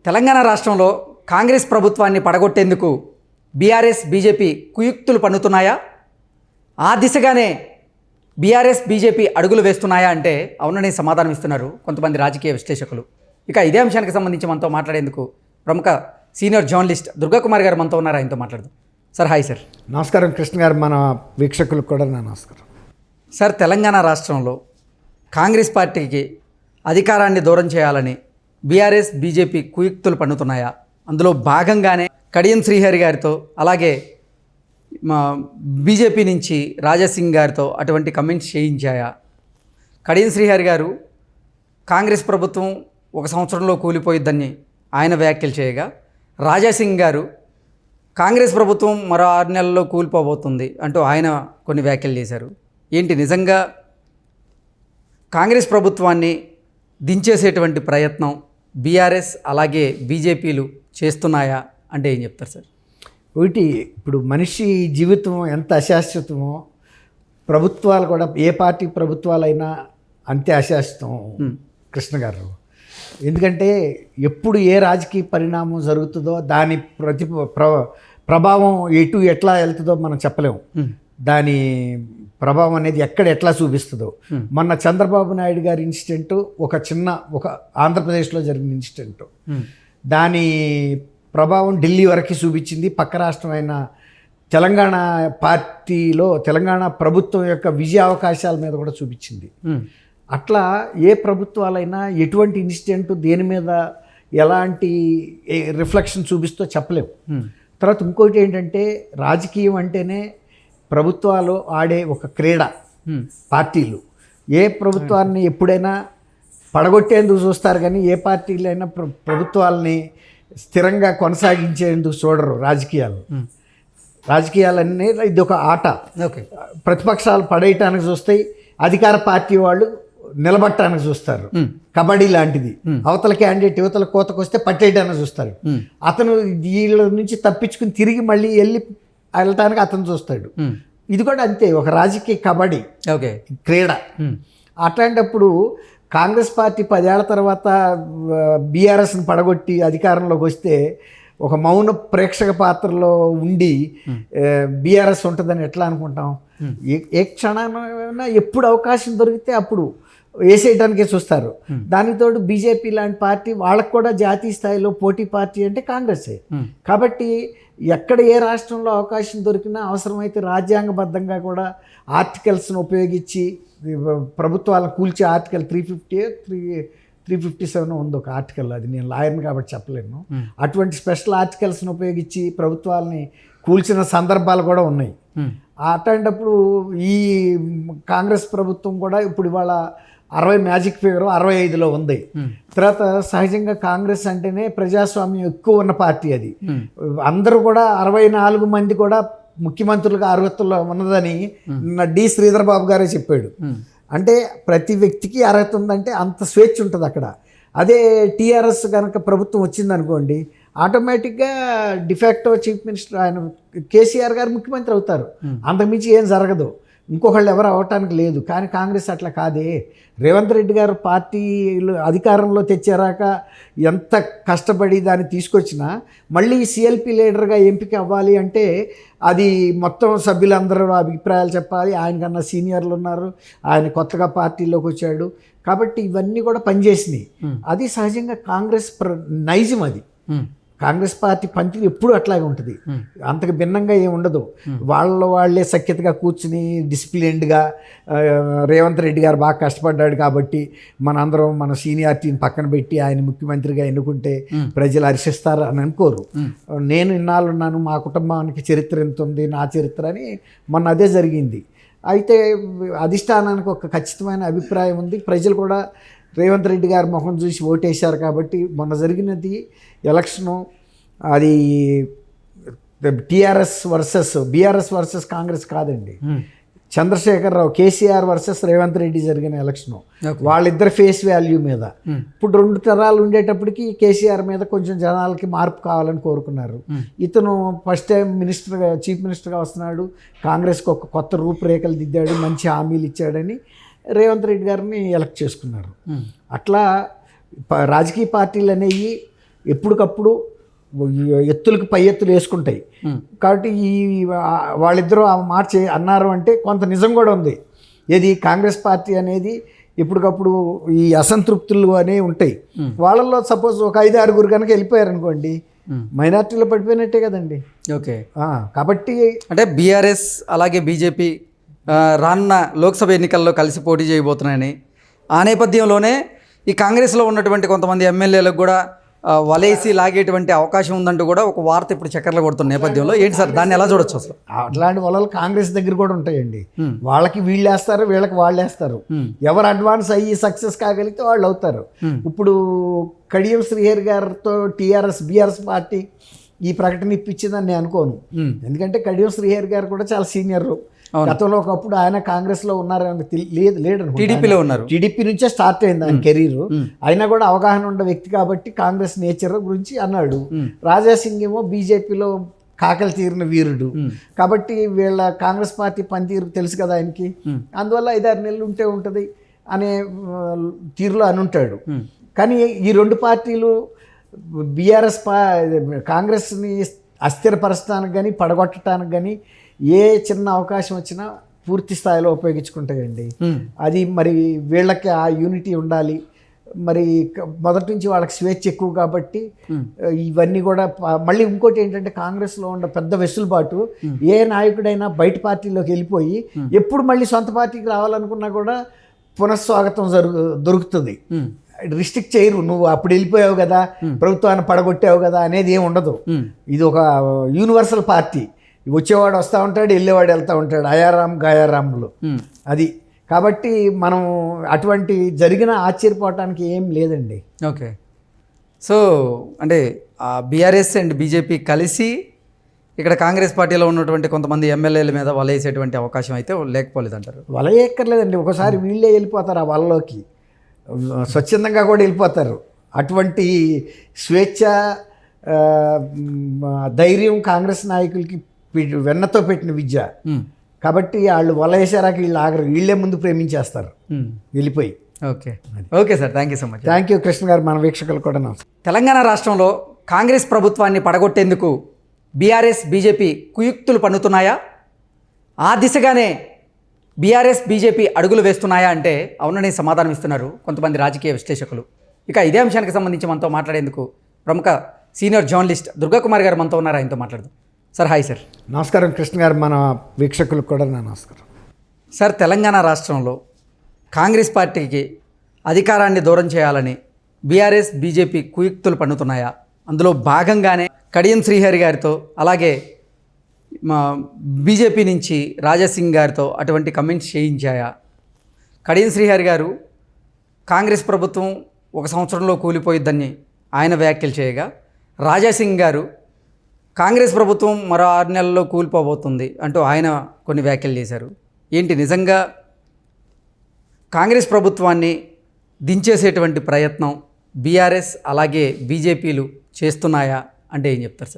తెలంగాణ రాష్ట్రంలో కాంగ్రెస్ ప్రభుత్వాన్ని పడగొట్టేందుకు BRS BJP కుయుక్తులు పన్నుతున్నాయా? ఆ దిశగానే బీఆర్ఎస్ బీజేపీ అడుగులు వేస్తున్నాయా అంటే అవునని సమాధానం ఇస్తున్నారు కొంతమంది రాజకీయ విశ్లేషకులు. ఇక ఇదే అంశానికి సంబంధించి మనతో మాట్లాడేందుకు ప్రముఖ సీనియర్ జర్నలిస్ట్ దుర్గాకుమార్ గారు మనతో ఉన్నారు. ఆయనతో మాట్లాడదాం. Sir hi sir. నమస్కారం కృష్ణ గారు, మన వీక్షకులకు కూడా నా నమస్కారం. సార్, తెలంగాణ రాష్ట్రంలో కాంగ్రెస్ పార్టీకి అధికారాన్ని దూరం చేయాలని బీఆర్ఎస్ బీజేపీ కుయుక్తులు పన్నుతున్నాయా? అందులో భాగంగానే కడియం శ్రీహరి గారితో అలాగే బీజేపీ నుంచి రాజాసింగ్ గారితో అటువంటి కమెంట్స్ చేయించాయా? కడియం శ్రీహరి గారు కాంగ్రెస్ ప్రభుత్వం 1 సంవత్సరంలో కూలిపోయిద్దని ఆయన వ్యాఖ్యలు చేయగా, రాజాసింగ్ గారు కాంగ్రెస్ ప్రభుత్వం మరో 6 నెలల్లో కూలిపోబోతుంది అంటూ ఆయన కొన్ని వ్యాఖ్యలు చేశారు. ఏంటి నిజంగా కాంగ్రెస్ ప్రభుత్వాన్ని దించేసేటువంటి ప్రయత్నం బీఆర్ఎస్ అలాగే బీజేపీలు చేస్తున్నాయా అంటే ఏం చెప్తారు సార్? ఒకటి, ఇప్పుడు మనిషి జీవితం ఎంత అశాశ్వతమో ప్రభుత్వాలు కూడా, ఏ పార్టీ ప్రభుత్వాలైనా అంతే అశాశ్వతం కృష్ణ గారు. ఎందుకంటే ఎప్పుడు ఏ రాజకీయ పరిణామం జరుగుతుందో దాని ప్రభావం ఎట్లా వెళ్తుందో మనం చెప్పలేము. దాని ప్రభావం అనేది ఎట్లా చూపిస్తుందో. మొన్న చంద్రబాబు నాయుడు గారి ఇన్సిడెంట్ ఒక ఆంధ్రప్రదేశ్లో జరిగిన ఇన్సిడెంట్, దాని ప్రభావం ఢిల్లీ వరకు చూపించింది. పక్క రాష్ట్రమైన తెలంగాణ పార్టీలో తెలంగాణ ప్రభుత్వం యొక్క విజయ అవకాశాల మీద కూడా చూపించింది. అట్లా ఏ ప్రభుత్వాలైనా ఎటువంటి ఇన్సిడెంట్ దేని మీద ఎలాంటి రిఫ్లెక్షన్ చూపిస్తో చెప్పలేము. తర్వాత ఇంకోటి ఏంటంటే, రాజకీయం అంటేనే ప్రభుత్వాలు ఆడే ఒక క్రీడ. పార్టీలు ఏ ప్రభుత్వాన్ని ఎప్పుడైనా పడగొట్టేందుకు చూస్తారు, కానీ ఏ పార్టీలైనా ప్రభుత్వాలని స్థిరంగా కొనసాగించేందుకు చూడరు. రాజకీయాలన్నీ ఇది ఒక ఆట. ప్రతిపక్షాలు పడేయటానికి చూస్తాయి, అధికార పార్టీ వాళ్ళు నిలబట్టడానికి చూస్తారు. కబడ్డీ లాంటిది. అవతల క్యాండిడేట్ యువతల కోతకు వస్తే పట్టేయడానికి చూస్తారు. అతను వీళ్ళ నుంచి తప్పించుకుని తిరిగి మళ్ళీ వెళ్ళటానికి అతను చూస్తాడు. ఇది కూడా అంతే, ఒక రాజకీయ కబడ్డీ క్రీడ. అట్లాంటప్పుడు కాంగ్రెస్ పార్టీ 10 ఏళ్ల తర్వాత బీఆర్ఎస్ని పడగొట్టి అధికారంలోకి వస్తే ఒక మౌన ప్రేక్షక పాత్రలో ఉండి బీఆర్ఎస్ ఉంటుందని ఎట్లా అనుకుంటాం? ఏ క్షణాన ఎప్పుడు అవకాశం దొరికితే అప్పుడు వేసేయడానికే చూస్తారు. దానితోడు బీజేపీ లాంటి పార్టీ, వాళ్ళకు కూడా జాతీయ స్థాయిలో పోటీ పార్టీ అంటే కాంగ్రెసే. కాబట్టి ఎక్కడ ఏ రాష్ట్రంలో అవకాశం దొరికినా అవసరమైతే రాజ్యాంగబద్ధంగా కూడా ఆర్టికల్స్ను ఉపయోగించి ప్రభుత్వాలను కూల్చే ఆర్టికల్ 357 ఉంది ఒక ఆర్టికల్. అది నేను లాయర్ని కాబట్టి చెప్పలేను. అటువంటి స్పెషల్ ఆర్టికల్స్ను ఉపయోగించి ప్రభుత్వాలని కూల్చిన సందర్భాలు కూడా ఉన్నాయి. అట్లాంటప్పుడు ఈ కాంగ్రెస్ ప్రభుత్వం కూడా ఇప్పుడు ఇవాళ 60 మ్యాజిక్ ఫిగర్ 65లో ఉంది. తర్వాత సహజంగా కాంగ్రెస్ అంటేనే ప్రజాస్వామ్యం ఎక్కువ ఉన్న పార్టీ. అది అందరూ కూడా 64 మంది కూడా ముఖ్యమంత్రులుగా అర్హతలో ఉన్నదని డి శ్రీధర్ బాబు గారే చెప్పాడు. అంటే ప్రతి వ్యక్తికి అర్హత ఉందంటే అంత స్వేచ్ఛ ఉంటుంది అక్కడ. అదే టీఆర్ఎస్ కనుక ప్రభుత్వం వచ్చిందనుకోండి, ఆటోమేటిక్గా డిఫాక్టో చీఫ్ మినిస్టర్ ఆయన కేసీఆర్ గారు ముఖ్యమంత్రి అవుతారు. అంతకుమించి ఏం జరగదు, ఇంకొకళ్ళు ఎవరు అవ్వటానికి లేదు. కానీ కాంగ్రెస్ అట్లా కాదే. రేవంత్ రెడ్డి గారు పార్టీలు అధికారంలో తెచ్చారాక ఎంత కష్టపడి దాన్ని తీసుకొచ్చినా మళ్ళీ సిఎల్పి లీడర్గా ఎంపిక అవ్వాలి అంటే అది మొత్తం సభ్యులందరూ అభిప్రాయాలు చెప్పాలి. ఆయన కన్నా సీనియర్లు ఉన్నారు, ఆయన కొత్తగా పార్టీలోకి వచ్చాడు. కాబట్టి ఇవన్నీ కూడా పనిచేసినాయి. అది సహజంగా కాంగ్రెస్ నైజం. అది కాంగ్రెస్ పార్టీ పంతిలు ఎప్పుడు అట్లాగే ఉంటుంది, అంతకు భిన్నంగా ఏమి ఉండదు. వాళ్ళే సఖ్యతగా కూర్చుని డిసిప్లిన్డ్గా రేవంత్ రెడ్డి గారు బాగా కష్టపడ్డాడు కాబట్టి మనందరం మన సీనియారిటీని పక్కన పెట్టి ఆయన ముఖ్యమంత్రిగా ఎన్నుకుంటే ప్రజలు హర్షిస్తారు అని అనుకోరు. నేను ఇన్నాళ్ళు ఉన్నాను, మా కుటుంబానికి చరిత్ర ఎంత ఉంది, నా చరిత్ర అని మొన్న అదే జరిగింది. అయితే అధిష్టానానికి ఒక ఖచ్చితమైన అభిప్రాయం ఉంది. ప్రజలు కూడా రేవంత్ రెడ్డి గారి ముఖం చూసి ఓటేశారు. కాబట్టి మొన్న జరిగినది ఎలక్షను, అది TRS versus BRS versus Congress కాదండి. చంద్రశేఖరరావు కేసీఆర్ వర్సెస్ రేవంత్ రెడ్డి జరిగిన ఎలక్షను. వాళ్ళిద్దరు ఫేస్ వాల్యూ మీద. ఇప్పుడు 2 తరాలు ఉండేటప్పటికి కేసీఆర్ మీద కొంచెం జనాలకి మార్పు కావాలని కోరుకున్నారు. ఇతను ఫస్ట్ టైం చీఫ్ మినిస్టర్గా వస్తున్నాడు, కాంగ్రెస్కి ఒక కొత్త రూపురేఖలు దిద్దాడు, మంచి హామీలు ఇచ్చాడని రేవంత్ రెడ్డి గారిని ఎలక్ట్ చేసుకున్నారు. అట్లా రాజకీయ పార్టీలు అనేవి ఎప్పటికప్పుడు ఎత్తులకు పై ఎత్తులు వేసుకుంటాయి. కాబట్టి వాళ్ళిద్దరూ ఆ మాట అన్నారు అంటే కొంత నిజం కూడా ఉంది. ఏది కాంగ్రెస్ పార్టీ అనేది ఇప్పటికప్పుడు ఈ అసంతృప్తులు అనేవి ఉంటాయి. వాళ్ళల్లో సపోజ్ ఒక 5-6 కనుక వెళ్ళిపోయారు అనుకోండి, మైనార్టీలో పడిపోయినట్టే కదండి. ఓకే, కాబట్టి అంటే బీఆర్ఎస్ అలాగే బీజేపీ రానున్న లోక్సభ ఎన్నికల్లో కలిసి పోటీ చేయబోతున్నాయని, ఆ నేపథ్యంలోనే ఈ కాంగ్రెస్లో ఉన్నటువంటి కొంతమంది ఎమ్మెల్యేలకు కూడా వలేసి లాగేటువంటి అవకాశం ఉందంటూ కూడా ఒక వార్త ఇప్పుడు చక్కర్లు కొడుతున్న నేపథ్యంలో ఏంటి సార్, దాన్ని ఎలా చూడొచ్చు అసలు? అట్లాంటి వలలు కాంగ్రెస్ దగ్గర కూడా ఉంటాయండి. వాళ్ళకి వీళ్ళు వేస్తారు, వీళ్ళకి వాళ్ళు వేస్తారు. ఎవరు అడ్వాన్స్ అయ్యి సక్సెస్ కాగలిగితే వాళ్ళు అవుతారు. ఇప్పుడు కడియం శ్రీహరి గారితో బీఆర్ఎస్ పార్టీ ఈ ప్రకటన ఇప్పించిందని నేను అనుకోను. ఎందుకంటే కడియం శ్రీహరి గారు కూడా చాలా సీనియర్. గతంలో ఒకప్పుడు ఆయన కాంగ్రెస్లో ఉన్నారని లేడు, టీడీపీలో ఉన్నారు. టీడీపీ నుంచే స్టార్ట్ అయింది ఆయన కెరీర్. అయినా కూడా అవగాహన ఉన్న వ్యక్తి కాబట్టి కాంగ్రెస్ నేచర్ గురించి అన్నాడు. రాజాసింగ్ ఏమో బీజేపీలో కాకలు తీరిన వీరుడు కాబట్టి వీళ్ళ కాంగ్రెస్ పార్టీ పనితీరు తెలుసు కదా ఆయనకి. అందువల్ల 5-6 నెలలు ఉంటే ఉంటుంది అనే తీరులో అనుంటాడు. కానీ ఈ రెండు పార్టీలు బీఆర్ఎస్ కాంగ్రెస్ని అస్థిరపరచడానికి కానీ పడగొట్టడానికి కానీ ఏ చిన్న అవకాశం వచ్చినా పూర్తి స్థాయిలో ఉపయోగించుకుంటాయండి. అది మరి వీళ్ళకి ఆ యూనిటీ ఉండాలి. మరి మొదటి నుంచి వాళ్ళకి స్వేచ్ఛ ఎక్కువ కాబట్టి ఇవన్నీ కూడా మళ్ళీ ఇంకోటి ఏంటంటే కాంగ్రెస్లో ఉన్న పెద్ద వెసులుబాటు. ఏ నాయకుడైనా బయట పార్టీలోకి వెళ్ళిపోయి ఎప్పుడు మళ్ళీ సొంత పార్టీకి రావాలనుకున్నా కూడా పునఃస్వాగతం దొరుకుతుంది. రిస్ట్రిక్ట్ చేయరు. నువ్వు అప్పుడు వెళ్ళిపోయావు కదా, ప్రభుత్వాన్ని పడగొట్టావు కదా అనేది ఏమి ఉండదు. ఇది ఒక యూనివర్సల్ పార్టీ. వచ్చేవాడు వస్తూ ఉంటాడు, వెళ్ళేవాడు వెళ్తూ ఉంటాడు, అయారాం గాయారాములు. అది కాబట్టి మనం అటువంటి జరిగిన ఆశ్చర్యపోవటానికి ఏం లేదండి. ఓకే, సో అంటే బీఆర్ఎస్ అండ్ బీజేపీ కలిసి ఇక్కడ కాంగ్రెస్ పార్టీలో ఉన్నటువంటి కొంతమంది ఎమ్మెల్యేల మీద వలేసేటువంటి అవకాశం అయితే లేకపోలేదంటారు. వలయక్కర్లేదండి, ఒకసారి వీళ్ళే వెళ్ళిపోతారు ఆ వలలోకి, స్వచ్ఛందంగా కూడా వెళ్ళిపోతారు. అటువంటి స్వేచ్ఛ ధైర్యం కాంగ్రెస్ నాయకులకి వెన్నతో పెట్టిన విద్య కాబట్టి వాళ్ళు వలయేసారాక వీళ్ళు ఆగరు, వీళ్ళే ముందు ప్రేమించేస్తారు వెళ్ళిపోయి. Okay, okay sir, thank you so much. Thank you Krishna గారు, మన వీక్షకులు కూడా. తెలంగాణ రాష్ట్రంలో కాంగ్రెస్ ప్రభుత్వాన్ని పడగొట్టేందుకు బీఆర్ఎస్ బీజేపీ కుయుక్తులు పన్నుతున్నాయా? ఆ దిశగానే బీఆర్ఎస్ బీజేపీ అడుగులు వేస్తున్నాయా అంటే అవునని సమాధానం ఇస్తున్నారు కొంతమంది రాజకీయ విశ్లేషకులు. ఇక ఇదే అంశానికి సంబంధించి మనతో మాట్లాడేందుకు ప్రముఖ సీనియర్ జర్నలిస్ట్ దుర్గాకుమార్ గారు మనతో ఉన్నారు. ఆయనతో మాట్లాడదాం. Sir, hi sir. నమస్కారం కృష్ణ గారు, మన వీక్షకులకు కూడా నా నమస్కారం. సార్, తెలంగాణ రాష్ట్రంలో కాంగ్రెస్ పార్టీకి అధికారాన్ని దూరం చేయాలని బీఆర్ఎస్ బీజేపీ కుయుక్తులు పన్నుతున్నాయా? అందులో భాగంగానే కడియం శ్రీహరి గారితో అలాగే బీజేపీ నుంచి రాజాసింగ్ గారితో అటువంటి కమెంట్స్ చేయించాయా? కడియం శ్రీహరి గారు కాంగ్రెస్ ప్రభుత్వం 1 సంవత్సరంలో కూలిపోయిద్దని ఆయన వ్యాఖ్యలు చేయగా, రాజాసింగ్ గారు కాంగ్రెస్ ప్రభుత్వం మరో 6 నెలల్లో కూలిపోబోతుంది అంటూ ఆయన కొన్ని వ్యాఖ్యలు చేశారు. ఏంటి నిజంగా కాంగ్రెస్ ప్రభుత్వాన్ని దించేసేటువంటి ప్రయత్నం బీఆర్ఎస్ అలాగే బీజేపీలు చేస్తున్నాయా అంటే ఏం చెప్తారు సార్?